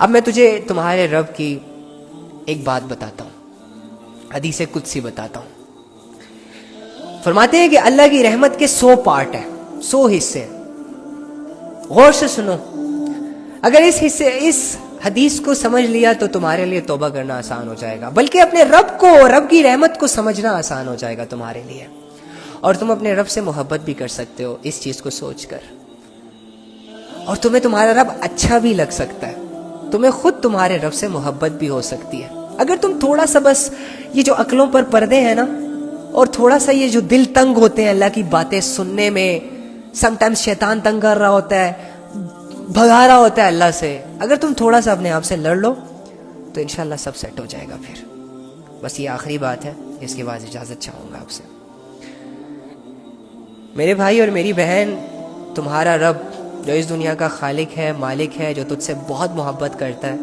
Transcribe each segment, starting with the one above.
اب میں تجھے تمہارے رب کی ایک بات بتاتا ہوں، حدیث قدسی بتاتا ہوں۔ فرماتے ہیں کہ اللہ کی رحمت کے 100 پارٹ ہیں، 100 حصے ہیں۔ غور سے سنو، اگر اس حدیث کو سمجھ لیا تو تمہارے لیے توبہ کرنا آسان ہو جائے گا، بلکہ اپنے رب کی رحمت کو سمجھنا آسان ہو جائے گا تمہارے لیے، اور تم اپنے رب سے محبت بھی کر سکتے ہو اس چیز کو سوچ کر، اور تمہیں تمہارا رب اچھا بھی لگ سکتا ہے، تمہیں خود تمہارے رب سے محبت بھی ہو سکتی ہے اگر تم تھوڑا سا بس یہ جو عقلوں پر پردے ہیں نا، اور تھوڑا سا یہ جو دل تنگ ہوتے ہیں اللہ کی باتیں سننے میں، سم ٹائمز شیطان تنگ کر رہا ہوتا ہے، بھگا رہا ہوتا ہے اللہ سے، اگر تم تھوڑا سا اپنے آپ سے لڑ لو تو انشاءاللہ سب سیٹ ہو جائے گا۔ پھر بس یہ آخری بات ہے، اس کے بعد اجازت چاہوں گا آپ سے۔ میرے بھائی اور میری بہن، تمہارا رب جو اس دنیا کا خالق ہے، مالک ہے، جو تجھ سے بہت محبت کرتا ہے،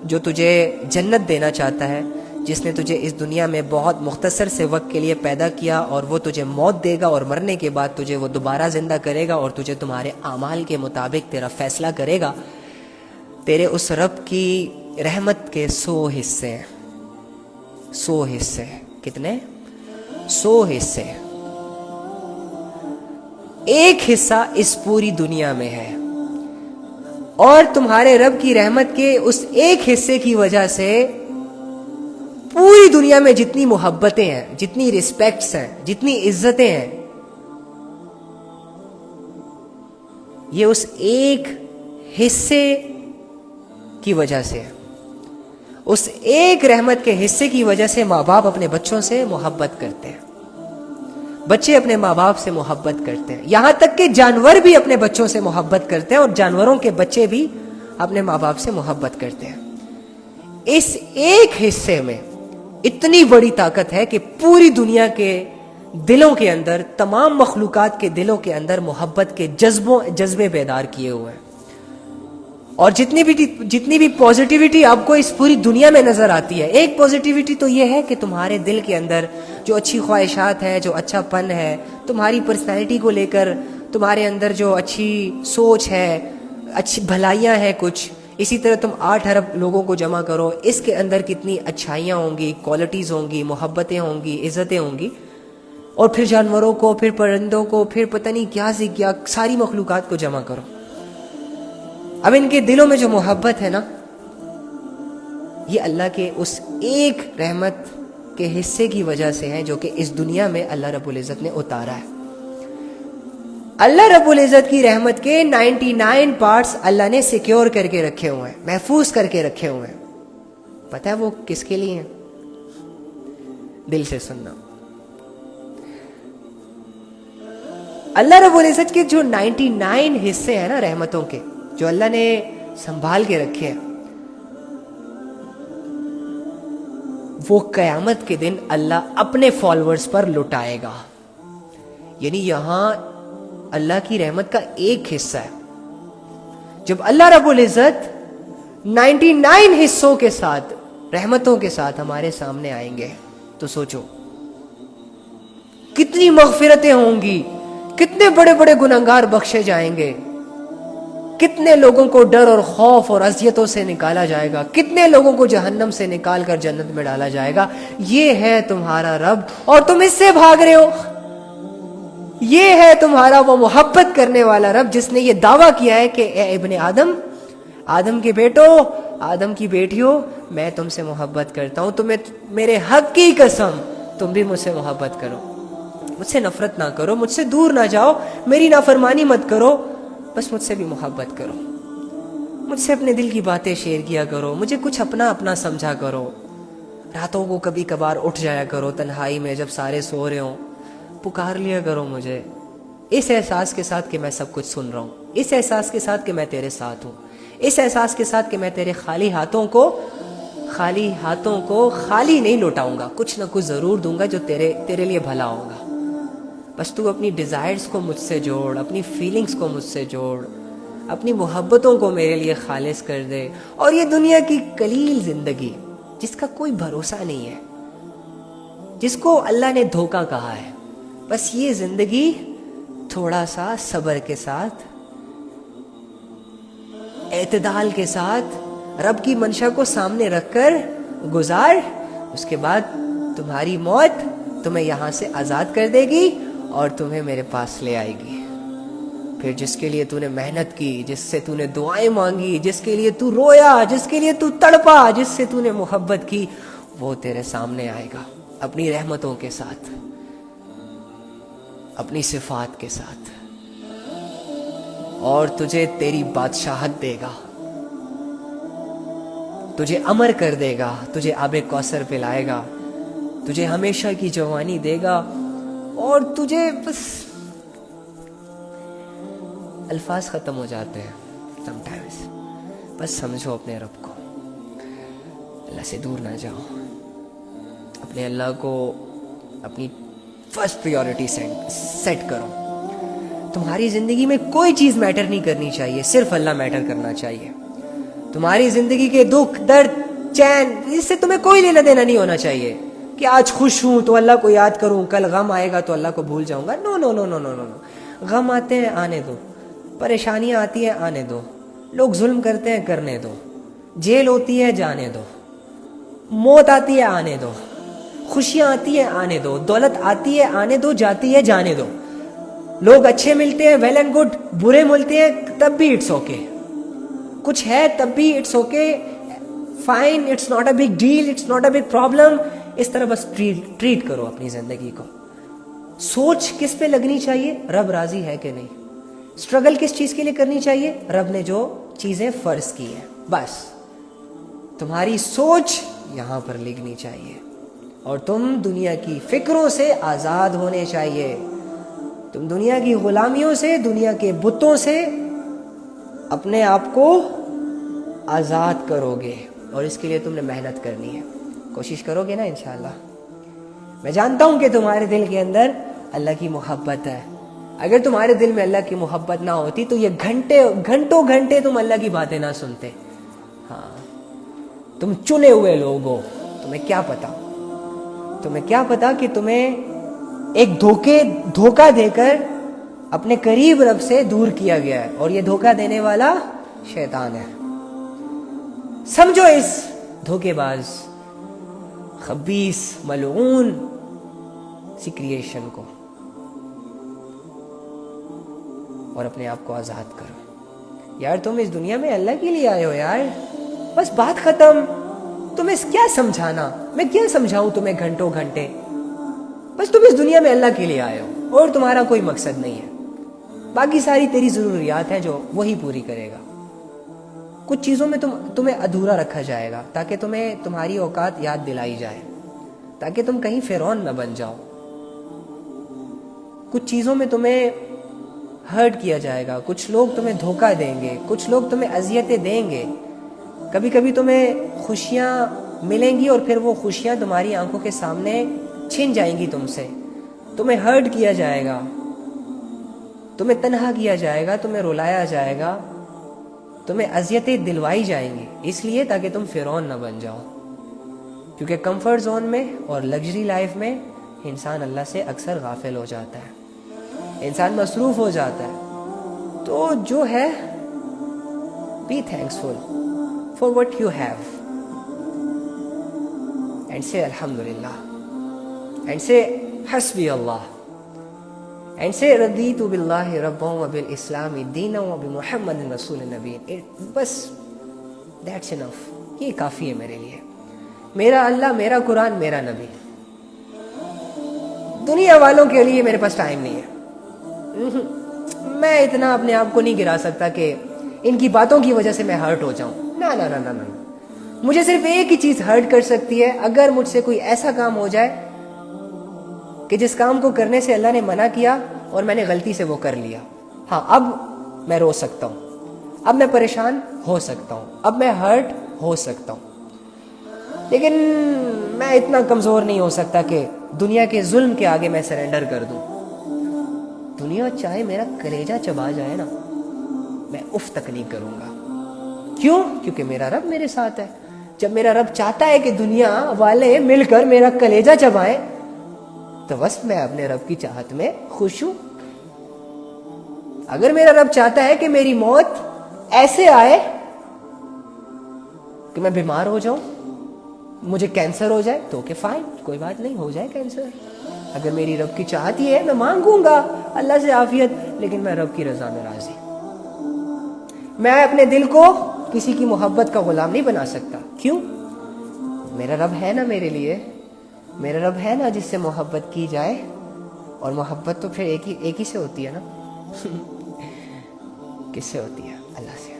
جو تجھے جنت دینا چاہتا ہے، جس نے تجھے اس دنیا میں بہت مختصر سے وقت کے لیے پیدا کیا، اور وہ تجھے موت دے گا، اور مرنے کے بعد تجھے وہ دوبارہ زندہ کرے گا، اور تجھے تمہارے اعمال کے مطابق تیرا فیصلہ کرے گا۔ تیرے اس رب کی رحمت کے 100 حصے ہیں، 100 حصے۔ کتنے؟ 100 حصے۔ ایک حصہ اس پوری دنیا میں ہے، اور تمہارے رب کی رحمت کے اس ایک حصے کی وجہ سے پوری دنیا میں جتنی محبتیں ہیں، جتنی رسپیکٹس ہیں، جتنی عزتیں ہیں، یہ اس ایک حصے کی وجہ سے، اس ایک رحمت کے حصے کی وجہ سے ماں باپ اپنے بچوں سے محبت کرتے ہیں، بچے اپنے ماں باپ سے محبت کرتے ہیں، یہاں تک کہ جانور بھی اپنے بچوں سے محبت کرتے ہیں، اور جانوروں کے بچے بھی اپنے ماں باپ سے محبت کرتے ہیں۔ اس ایک حصے میں اتنی بڑی طاقت ہے کہ پوری دنیا کے دلوں کے اندر، تمام مخلوقات کے دلوں کے اندر محبت کے جذبے بیدار کیے ہوئے ہیں، اور جتنی بھی پازیٹیوٹی آپ کو اس پوری دنیا میں نظر آتی ہے، ایک پازیٹیوٹی تو یہ ہے کہ تمہارے دل کے اندر جو اچھی خواہشات ہے، جو اچھا پن ہے، تمہاری پرسنالٹی کو لے کر تمہارے اندر جو اچھی سوچ ہے، اچھی بھلائیاں ہیں کچھ، اسی طرح تم 8 ارب لوگوں کو جمع کرو، اس کے اندر کتنی اچھائیاں ہوں گی، کوالٹیز ہوں گی، محبتیں ہوں گی، عزتیں ہوں گی، اور پھر جانوروں کو، پھر پرندوں کو، پھر پتہ نہیں کیا سے کیا، ساری مخلوقات کو جمع کرو۔ اب ان کے دلوں میں جو محبت ہے نا، یہ اللہ کے اس ایک رحمت کے حصے کی وجہ سے ہے جو کہ اس دنیا میں اللہ رب العزت نے اتارا ہے۔ اللہ رب العزت کی رحمت کے 99 پارٹس اللہ نے سیکیور کر کے رکھے ہوئے ہیں، محفوظ کر کے رکھے ہوئے ہیں۔ پتہ ہے وہ کس کے لیے ہیں؟ دل سے سننا۔ اللہ رب العزت کے جو 99 حصے ہیں نا رحمتوں کے، جو اللہ نے سنبھال کے رکھے ہیں، وہ قیامت کے دن اللہ اپنے فالوورز پر لٹائے گا۔ یعنی یہاں اللہ کی رحمت کا ایک حصہ ہے، جب اللہ رب العزت 99 حصوں کے ساتھ، رحمتوں کے ساتھ ہمارے سامنے آئیں گے، تو سوچو کتنی مغفرتیں ہوں گی، کتنے بڑے بڑے گنہگار بخشے جائیں گے، کتنے لوگوں کو ڈر اور خوف اور اذیتوں سے نکالا جائے گا، کتنے لوگوں کو جہنم سے نکال کر جنت میں ڈالا جائے گا۔ یہ ہے تمہارا رب، اور تم اس سے بھاگ رہے ہو۔ یہ ہے تمہارا وہ محبت کرنے والا رب جس نے یہ دعویٰ کیا ہے کہ اے ابن آدم، آدم کے بیٹو، آدم کی بیٹیوں، میں تم سے محبت کرتا ہوں، تمہیں میرے حق کی قسم تم بھی مجھ سے محبت کرو، مجھ سے نفرت نہ کرو، مجھ سے دور نہ جاؤ، میری نافرمانی مت کرو، بس مجھ سے بھی محبت کرو، مجھ سے اپنے دل کی باتیں شیئر کیا کرو، مجھے کچھ اپنا اپنا سمجھا کرو، راتوں کو کبھی کبھار اٹھ جایا کرو تنہائی میں جب سارے سو رہے ہوں، پکار لیا کرو مجھے، اس احساس کے ساتھ کہ میں سب کچھ سن رہا ہوں، اس احساس کے ساتھ کہ میں تیرے ساتھ ہوں، اس احساس کے ساتھ کہ میں تیرے خالی ہاتھوں کو خالی نہیں لوٹاؤں گا، کچھ نہ کچھ ضرور دوں گا جو تیرے لیے بھلا ہوگا۔ بس تو اپنی ڈیزائرز کو مجھ سے جوڑ، اپنی فیلنگز کو مجھ سے جوڑ، اپنی محبتوں کو میرے لیے خالص کر دے، اور یہ دنیا کی قلیل زندگی جس کا کوئی بھروسہ نہیں ہے، جس کو اللہ نے دھوکہ کہا ہے، بس یہ زندگی تھوڑا سا صبر کے ساتھ، اعتدال کے ساتھ، رب کی منشا کو سامنے رکھ کر گزار. اس کے بعد تمہاری موت تمہیں یہاں سے آزاد کر دے گی اور تمہیں میرے پاس لے آئے گی. پھر جس کے لیے تو نے محنت کی, جس سے تو نے دعائیں مانگی, جس کے لیے تو رویا, جس کے لیے تو تڑپا, جس سے تو نے محبت کی, وہ تیرے سامنے آئے گا اپنی رحمتوں کے ساتھ, اپنی صفات کے ساتھ, اور تجھے تیری بادشاہت دے گا, تجھے امر کر دے گا, تجھے آب کوثر پلائے گا, تجھے ہمیشہ کی جوانی دے گا, اور تجھے بس الفاظ ختم ہو جاتے ہیں سم ٹائمز. بس سمجھو اپنے رب کو, اللہ سے دور نہ جاؤ, اپنے اللہ کو اپنی فرسٹ پریورٹی سیٹ کرو. تمہاری زندگی میں کوئی چیز میٹر نہیں کرنی چاہیے, صرف اللہ میٹر کرنا چاہیے. تمہاری زندگی کے دکھ, درد, چین, اس سے تمہیں کوئی لینا دینا نہیں ہونا چاہیے کہ آج خوش ہوں تو اللہ کو یاد کروں, کل غم آئے گا تو اللہ کو بھول جاؤں گا. نو نو نو نو نو نو. غم آتے ہیں آنے دو, پریشانیاں آتی ہیں آنے دو, لوگ ظلم کرتے ہیں کرنے دو, جیل ہوتی ہے جانے دو, موت آتی ہے آنے دو, خوشیاں آتی ہیں آنے دو, دولت آتی ہے آنے دو, جاتی ہے جانے دو. لوگ اچھے ملتے ہیں ویل اینڈ گڈ, برے ملتے ہیں تب بھی اٹس اوکے, کچھ ہے تب بھی it's okay, fine, it's not a big deal, it's not a big problem. اس طرح بس ٹریٹ کرو اپنی زندگی کو. سوچ کس پہ لگنی چاہیے, رب راضی ہے کہ نہیں. اسٹرگل کس چیز کے لیے کرنی چاہیے, رب نے جو چیزیں فرض کی ہیں. بس تمہاری سوچ یہاں پر لکھنی چاہیے, اور تم دنیا کی فکروں سے آزاد ہونے چاہیے. تم دنیا کی غلامیوں سے, دنیا کے بتوں سے اپنے آپ کو آزاد کرو گے, اور اس کے لیے تم نے محنت کرنی ہے. کوشش کرو گے نا انشاءاللہ. میں جانتا ہوں کہ تمہارے دل کے اندر اللہ کی محبت ہے. اگر تمہارے دل میں اللہ کی محبت نہ ہوتی تو یہ گھنٹوں گھنٹے تم اللہ کی باتیں نہ سنتے. ہاں, تم چنے ہوئے لوگ ہو, تمہیں کیا پتا کہ تمہیں ایک دھوکہ دے کر اپنے قریب رب سے دور کیا گیا ہے, اور یہ دھوکہ دینے والا شیطان ہے. سمجھو اس دھوکے باز, خبیث, ملعون سی کریشن کو, اور اپنے آپ کو آزاد کرو. یار تم اس دنیا میں اللہ کے لیے آئے ہو یار, بس بات ختم. تمہیں کیا سمجھانا, میں کیا سمجھاؤں تمہیں گھنٹوں گھنٹے. بس تم اس دنیا میں اللہ کے لیے آئے ہو, اور تمہارا کوئی مقصد نہیں ہے. باقی ساری تیری ضروریات ہیں جو وہی پوری کرے گا. کچھ چیزوں میں تمہیں ادھورا رکھا جائے گا تاکہ تمہیں تمہاری اوقات یاد دلائی جائے, تاکہ تم کہیں فرعون نہ بن جاؤ. کچھ چیزوں میں تمہیں ہرٹ کیا جائے گا, کچھ لوگ تمہیں دھوکہ دیں گے, کچھ لوگ تمہیں اذیتیں دیں گے. کبھی کبھی تمہیں خوشیاں ملیں گی اور پھر وہ خوشیاں تمہاری آنکھوں کے سامنے چھن جائیں گی تم سے. تمہیں ہرٹ کیا جائے گا, تمہیں تنہا کیا جائے گا, تمہیں رلایا جائے گا, تمہیں اذیتیں دلوائی جائیں گی, اس لیے تاکہ تم فرعون نہ بن جاؤ. کیونکہ کمفرٹ زون میں اور لگژری لائف میں انسان اللہ سے اکثر غافل ہو جاتا ہے, انسان مصروف ہو جاتا ہے. تو جو ہے, be thankful for what you have, and سے الحمدللہ, اینڈ سے حسبی اللہ, اینڈ سے رضیت باللہ ربا وبالاسلام دینا وبمحمد رسول نبی. بس دیٹس انف, یہ کافی ہے میرے لیے. میرا اللہ, میرا قرآن, میرا نبی. دنیا والوں کے لیے میرے پاس ٹائم نہیں ہے. میں اتنا اپنے آپ کو نہیں گرا سکتا کہ ان کی باتوں کی وجہ سے میں ہرٹ ہو جاؤں. نا نا نا نا نا, مجھے صرف ایک ہی چیز ہرٹ کر سکتی ہے, اگر مجھ سے کوئی ایسا کام ہو جائے کہ جس کام کو کرنے سے اللہ نے منع کیا اور میں نے غلطی سے وہ کر لیا. ہاں, اب میں رو سکتا ہوں, اب میں پریشان ہو سکتا ہوں, اب میں ہرٹ ہو سکتا ہوں, لیکن میں اتنا کمزور نہیں ہو سکتا کہ دنیا کے ظلم کے آگے میں سرنڈر کر دوں. دنیا چاہے میرا کلیجہ چبا جائے نا, میں اف تک نہیں کروں گا. کیوں؟ کیونکہ میرا رب میرے ساتھ ہے. جب میرا رب چاہتا ہے کہ دنیا والے مل کر میرا کلیجہ چبائیں تو بس میں اپنے رب کی چاہت میں خوش ہوں. اگر میرا رب چاہتا ہے کہ میری موت ایسے آئے کہ میں بیمار ہو جاؤں, مجھے کینسر ہو جائے تو کہ فائن, کوئی بات نہیں, ہو جائے کینسر. اگر میری رب کی چاہت ہی ہے میں مانگوں گا اللہ سے عافیت, لیکن میں رب کی رضا میں راضی. میں اپنے دل کو کسی کی محبت کا غلام نہیں بنا سکتا. کیوں؟ میرا رب ہے نا میرے لیے, میرا رب ہے نا جس سے محبت کی جائے, اور محبت تو پھر ایک ہی سے ہوتی ہے نا. کس سے ہوتی ہے؟ اللہ سے.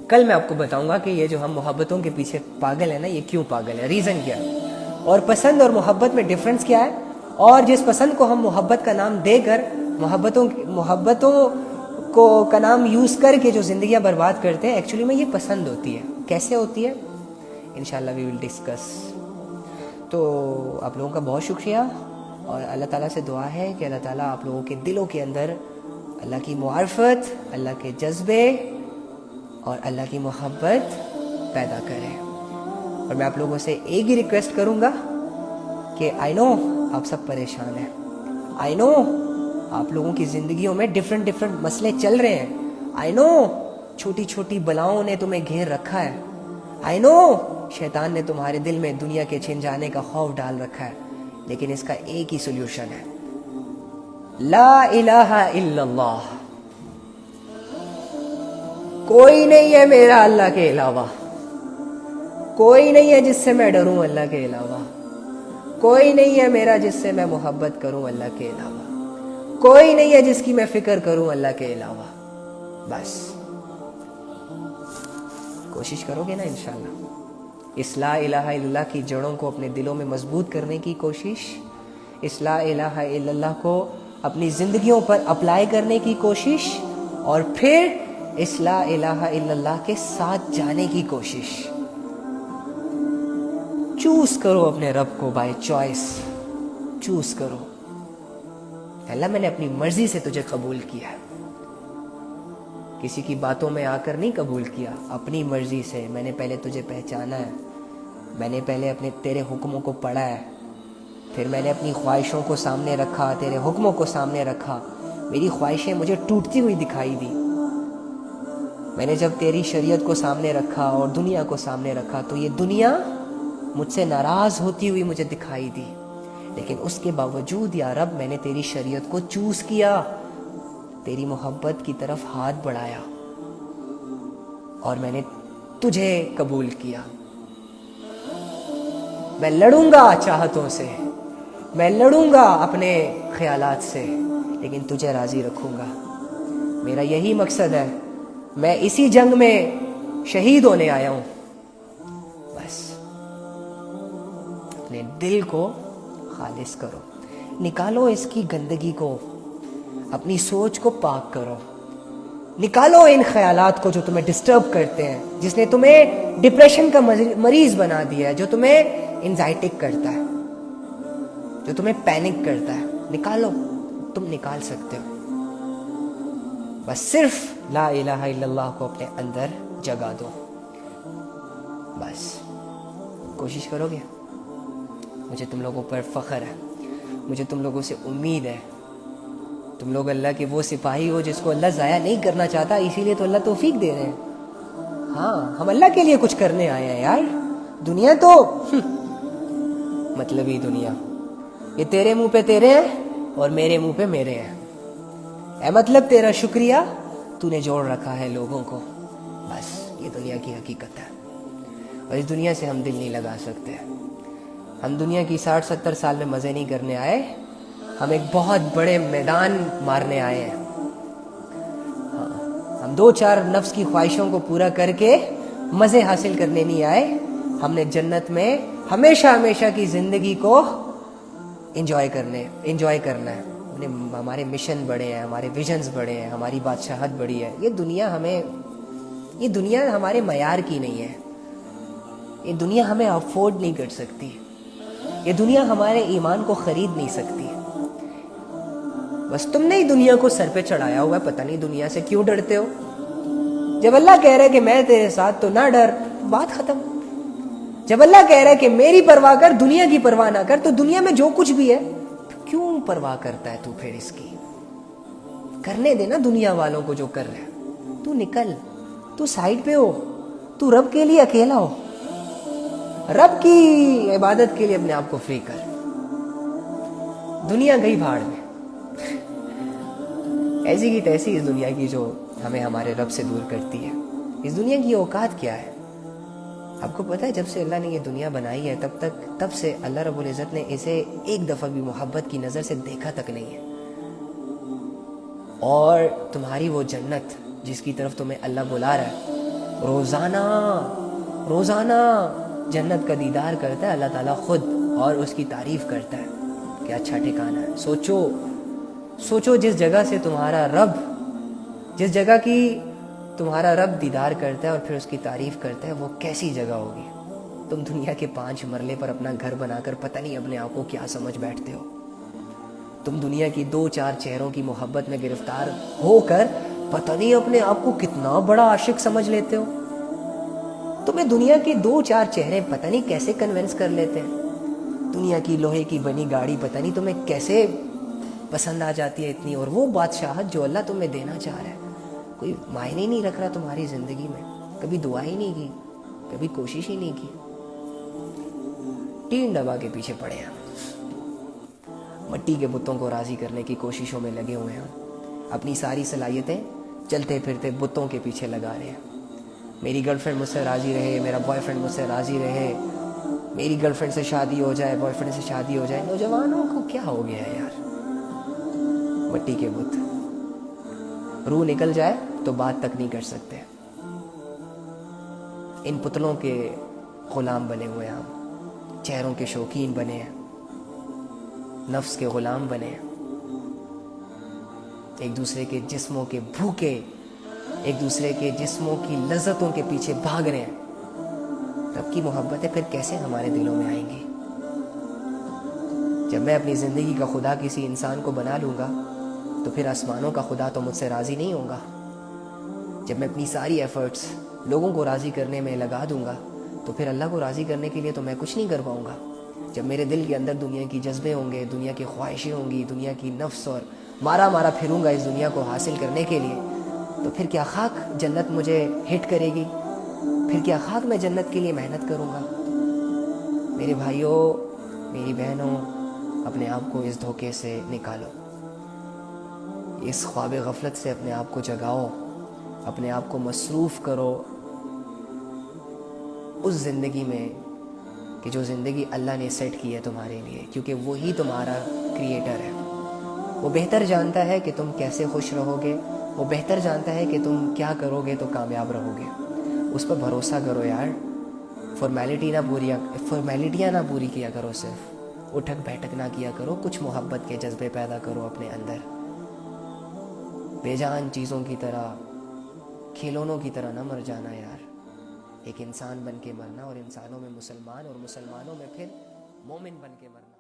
کل میں آپ کو بتاؤں گا کہ یہ جو ہم محبتوں کے پیچھے پاگل ہیں نا, یہ کیوں پاگل ہے, ریزن کیا ہے, اور پسند اور محبت میں ڈفرنس کیا ہے, اور جس پسند کو ہم محبت کا نام دے کر محبتوں کو کا نام یوز کر کے جو زندگیاں برباد کرتے ہیں, ایکچولی میں یہ پسند ہوتی ہے. کیسے ہوتی ہے انشاءاللہ وی ول ڈسکس. تو آپ لوگوں کا بہت شکریہ, اور اللہ تعالیٰ سے دعا ہے کہ اللہ تعالیٰ آپ لوگوں کے دلوں کے اندر اللہ کی معرفت, اللہ کے جذبے اور اللہ کی محبت پیدا کرے. اور میں آپ لوگوں سے ایک ہی ریکویسٹ کروں گا کہ آئی نو آپ سب پریشان ہیں, آئی نو آپ لوگوں کی زندگیوں میں ڈفرینٹ مسئلے چل رہے ہیں, آئی نو چھوٹی چھوٹی بلاؤں نے تمہیں گھیر رکھا ہے, آئی نو شیطان نے تمہارے دل میں دنیا کے چھن جانے کا خوف ڈال رکھا ہے, لیکن اس کا ایک ہی سولوشن ہے, لا الہ الا اللہ. کوئی نہیں ہے میرا اللہ کے علاوہ, کوئی نہیں ہے جس سے میں ڈروں اللہ کے علاوہ, کوئی نہیں ہے میرا جس سے میں محبت کروں اللہ کے علاوہ, کوئی نہیں ہے جس کی میں فکر کروں اللہ کے علاوہ. بس کوشش کرو گے نا انشاءاللہ. اس لا الہ الا اللہ کی جڑوں کو اپنے دلوں میں مضبوط کرنے کی کوشش, اس لا الہ الا اللہ کو اپنی زندگیوں پر اپلائی کرنے کی کوشش, اور پھر اس لا الہ الا اللہ کے ساتھ جانے کی کوشش. چوز کرو اپنے رب کو بائی چوائس, چوز کرو. اللہ میں نے اپنی مرضی سے تجھے قبول کیا, کسی کی باتوں میں آ کر نہیں قبول کیا, اپنی مرضی سے. میں نے پہلے تجھے پہچانا ہے, میں نے پہلے اپنے تیرے حکموں کو پڑھا ہے, پھر میں نے اپنی خواہشوں کو سامنے رکھا, تیرے حکموں کو سامنے رکھا. میری خواہشیں مجھے ٹوٹتی ہوئی دکھائی دی. میں نے جب تیری شریعت کو سامنے رکھا اور دنیا کو سامنے رکھا, تو یہ دنیا مجھ سے ناراض ہوتی ہوئی مجھے دکھائی دی, لیکن اس کے باوجود یا رب میں نے تیری شریعت کو چوز کیا, تیری محبت کی طرف ہاتھ بڑھایا, اور میں نے تجھے قبول کیا. میں لڑوں گا چاہتوں سے, میں لڑوں گا اپنے خیالات سے, لیکن تجھے راضی رکھوں گا. میرا یہی مقصد ہے, میں اسی جنگ میں شہید ہونے آیا ہوں. بس اپنے دل کو خالص کرو, نکالو اس کی گندگی کو, اپنی سوچ کو پاک کرو, نکالو ان خیالات کو جو تمہیں ڈسٹرب کرتے ہیں, جس نے تمہیں ڈپریشن کا مریض بنا دیا ہے, جو تمہیں انزائٹک کرتا ہے, جو تمہیں پینک کرتا ہے. نکالو, تم نکال سکتے ہو. بس صرف لا الہ الا اللہ کو اپنے اندر جگا دو. بس کوشش کرو گے. مجھے تم لوگوں پر فخر ہے, مجھے تم لوگوں سے امید ہے. تم لوگ اللہ کے وہ سپاہی ہو جس کو اللہ ضائع نہیں کرنا چاہتا, اسی لیے تو اللہ توفیق دے رہے ہیں. ہاں, ہم اللہ کے لیے کچھ کرنے آئے ہیں یار. دنیا تو مطلبی دنیا, یہ تیرے منہ پہ تیرے ہیں اور میرے منہ پہ میرے ہیں. اے مطلب تیرا شکریہ, تو نے جوڑ رکھا ہے لوگوں کو. بس یہ دنیا کی حقیقت ہے, اور اس دنیا سے ہم دل نہیں لگا سکتے. ہم دنیا کی 60-70 سال میں مزے نہیں کرنے آئے, ہم ایک بہت بڑے میدان مارنے آئے ہیں. ہاں, ہم 2-4 نفس کی خواہشوں کو پورا کر کے مزے حاصل کرنے نہیں آئے. ہم نے جنت میں ہمیشہ کی زندگی کو انجوائے کرنا ہے. ہمارے مشن بڑے ہیں, ہمارے ویژنز بڑے ہیں, ہماری بادشاہت بڑی ہے. یہ دنیا ہمارے معیار کی نہیں ہے. یہ دنیا ہمیں افورڈ نہیں کر سکتی. یہ دنیا ہمارے ایمان کو خرید نہیں سکتی. بس تم نے ہی دنیا کو سر پہ چڑھایا ہوا ہے, پتہ نہیں دنیا سے کیوں ڈرتے ہو. جب اللہ کہہ رہا ہے کہ میں تیرے ساتھ, تو نہ ڈر, بات ختم. جب اللہ کہہ رہا ہے کہ میری پرواہ کر, دنیا کی پرواہ نہ کر, تو دنیا میں جو کچھ بھی ہے کیوں پرواہ کرتا ہے تو پھر اس کی؟ کرنے دینا دنیا والوں کو جو کر رہے ہیں. تو نکل, تو سائڈ پہ ہو, تو رب کے لیے اکیلا ہو، رب کی عبادت کے لیے اپنے آپ کو فری کر. دنیا گئی بھاڑ میں، ایسی کی تیسی اس دنیا کی جو ہمیں ہمارے رب سے دور کرتی ہے. اس دنیا کی اوقات کیا ہے؟ آپ کو پتہ ہے جب سے اللہ نے یہ دنیا بنائی ہے تب سے اللہ رب العزت نے اسے ایک دفعہ بھی محبت کی نظر سے دیکھا تک نہیں ہے. اور تمہاری وہ جنت جس کی طرف تمہیں اللہ بلا رہا ہے، روزانہ جنت کا دیدار کرتا ہے اللہ تعالیٰ خود، اور اس کی تعریف کرتا ہے کہ اچھا ٹھکانہ ہے. سوچو جس جگہ سے جس جگہ کی تمہارا رب دیدار کرتا ہے اور پھر اس کی تعریف کرتا ہے، وہ کیسی جگہ ہوگی. تم دنیا کے 5 مرلے پر اپنا گھر بنا کر پتہ نہیں اپنے آپ کو کیا سمجھ بیٹھتے ہو. تم دنیا کی 2-4 چہروں کی محبت میں گرفتار ہو کر پتہ نہیں اپنے آپ کو کتنا بڑا عاشق سمجھ لیتے ہو. تمہیں دنیا کے 2-4 چہرے پتہ نہیں کیسے کنونس کر لیتے ہیں. دنیا کی لوہے کی بنی گاڑی پتہ نہیں تمہیں کیسے پسند آ جاتی ہے اتنی، اور وہ بادشاہت جو اللہ تمہیں دینا چاہ رہا ہے کوئی معنی نہیں رکھ رہا تمہاری زندگی میں. کبھی دعا ہی نہیں کی، کبھی کوشش ہی نہیں کی، ٹین ڈبا کے پیچھے پڑے ہیں. مٹی کے بتوں کو راضی کرنے کی کوششوں میں لگے ہوئے ہیں. اپنی ساری صلاحیتیں چلتے پھرتے بتوں کے پیچھے لگا رہے ہیں. میری گرل فرینڈ مجھ سے راضی رہے، میرا بوائے فرینڈ مجھ سے راضی رہے، میری گرل فرینڈ سے شادی ہو جائے، بوائے فرینڈ سے شادی ہو جائے. نوجوانوں کو کیا ہو گیا ہے یار؟ مٹی کے بت، روح نکل جائے تو بات تک نہیں کر سکتے. ان پتلوں کے غلام بنے ہوئے ہیں ہم، چہروں کے شوقین بنے ہیں، نفس کے غلام بنے ہیں، ایک دوسرے کے جسموں کے بھوکے، ایک دوسرے کے جسموں کی لذتوں کے پیچھے بھاگ رہے ہیں. رب کی محبتیں پھر کیسے ہمارے دلوں میں آئیں گی؟ جب میں اپنی زندگی کا خدا کسی انسان کو بنا لوں گا تو پھر آسمانوں کا خدا تو مجھ سے راضی نہیں ہوگا. جب میں اپنی ساری ایفرٹس لوگوں کو راضی کرنے میں لگا دوں گا تو پھر اللہ کو راضی کرنے کے لیے تو میں کچھ نہیں کر پاؤں گا. جب میرے دل کے اندر دنیا کی جذبے ہوں گے، دنیا کی خواہشیں ہوں گی، دنیا کی نفس، اور مارا پھروں گا اس دنیا کو حاصل کرنے کے لیے، تو پھر کیا خاک جنت مجھے ہٹ کرے گی؟ پھر کیا خاک میں جنت کے لیے محنت کروں گا؟ میرے بھائیوں، میری بہنوں، اپنے آپ کو اس دھوکے سے نکالو، اس خواب غفلت سے اپنے آپ کو جگاؤ، اپنے آپ کو مصروف کرو اس زندگی میں کہ جو زندگی اللہ نے سیٹ کی ہے تمہارے لیے، کیونکہ وہی تمہارا کریٹر ہے. وہ بہتر جانتا ہے کہ تم کیسے خوش رہو گے، وہ بہتر جانتا ہے کہ تم کیا کرو گے تو کامیاب رہو گے. اس پر بھروسہ کرو یار. فارمیلٹیاں نہ پوری کیا کرو، صرف اٹھک بیٹھک نہ کیا کرو، کچھ محبت کے جذبے پیدا کرو اپنے اندر. بے جان چیزوں کی طرح، کھلونوں کی طرح نہ مر جانا یار. ایک انسان بن کے مرنا، اور انسانوں میں مسلمان، اور مسلمانوں میں پھر مومن بن کے مرنا.